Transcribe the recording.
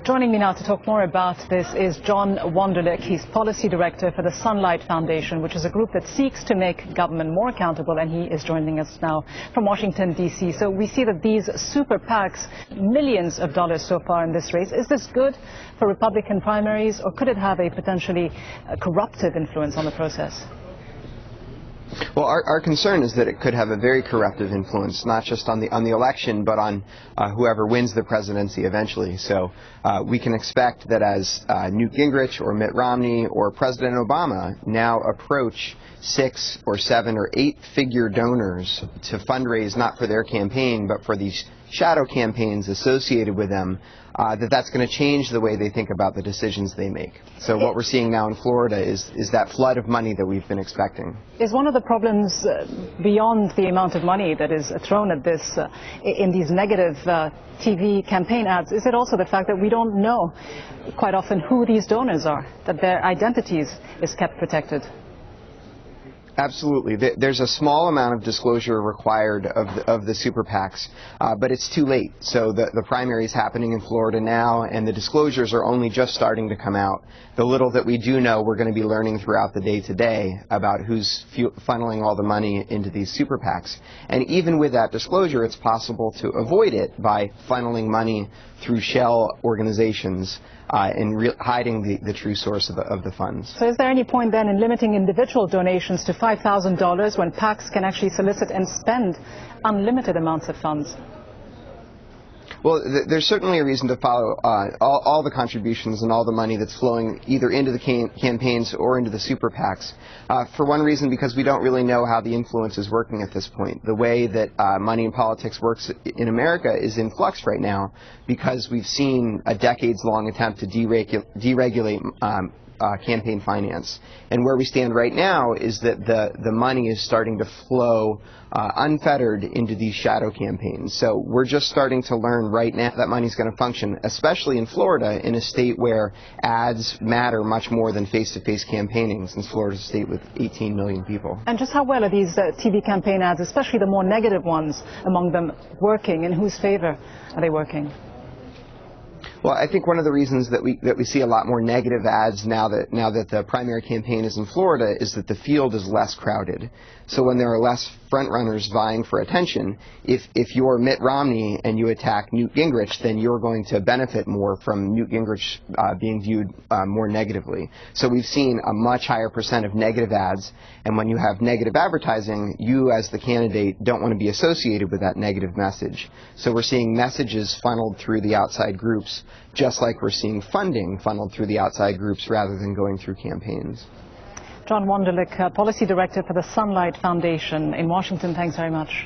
Joining me now to talk more about this is John Wonderlich. He's Policy Director for the Sunlight Foundation, which is a group that seeks to make government more accountable, and he is joining us now from Washington, D.C. So we see that these super PACs, millions of dollars so far in this race. Is this good for Republican primaries, or could it have a potentially corruptive influence on the process? Well, our concern is that it could have a very corruptive influence, not just on the election, but on whoever wins the presidency eventually. So we can expect that as Newt Gingrich or Mitt Romney or President Obama now approach 6 or 7 or 8-figure donors to fundraise not for their campaign, but for these shadow campaigns associated with them, that's going to change the way they think about the decisions they make. So what we're seeing now in Florida is that flood of money that we've been expecting. Is one of the problems beyond the amount of money that is thrown at this in these negative TV campaign ads, is it also the fact that we don't know quite often who these donors are, that their identities is kept protected? Absolutely. There's a small amount of disclosure required of the super PACs, but it's too late. So the primary is happening in Florida now, and the disclosures are only just starting to come out. The little that we do know, we're going to be learning throughout the day today about who's funneling all the money into these super PACs. And even with that disclosure, it's possible to avoid it by funneling money through shell organizations and hiding the true source of the funds. So is there any point then in limiting individual donations to $5,000 when PACs can actually solicit and spend unlimited amounts of funds? Well, there's certainly a reason to follow all the contributions and all the money that's flowing either into the campaigns or into the super PACs. For one reason, because we don't really know how the influence is working at this point. The way that money in politics works in America is in flux right now because we've seen a decades-long attempt to deregulate campaign finance. And where we stand right now is that the money is starting to flow unfettered into these shadow campaigns. So we're just starting to learn right now that money's going to function, especially in Florida, in a state where ads matter much more than face-to-face campaigning, since Florida's a state with 18 million people. And just how well are these TV campaign ads, especially the more negative ones among them, working? In whose favor are they working? Well, I think one of the reasons that we see a lot more negative ads now that the primary campaign is in Florida is that the field is less crowded. So when there are less front runners vying for attention, if you're Mitt Romney and you attack Newt Gingrich, then you're going to benefit more from Newt Gingrich being viewed more negatively. So we've seen a much higher percent of negative ads, and when you have negative advertising, you as the candidate don't want to be associated with that negative message. So we're seeing messages funneled through the outside groups, just like we're seeing funding funneled through the outside groups rather than going through campaigns. John Wonderlich, Policy Director for the Sunlight Foundation in Washington, thanks very much.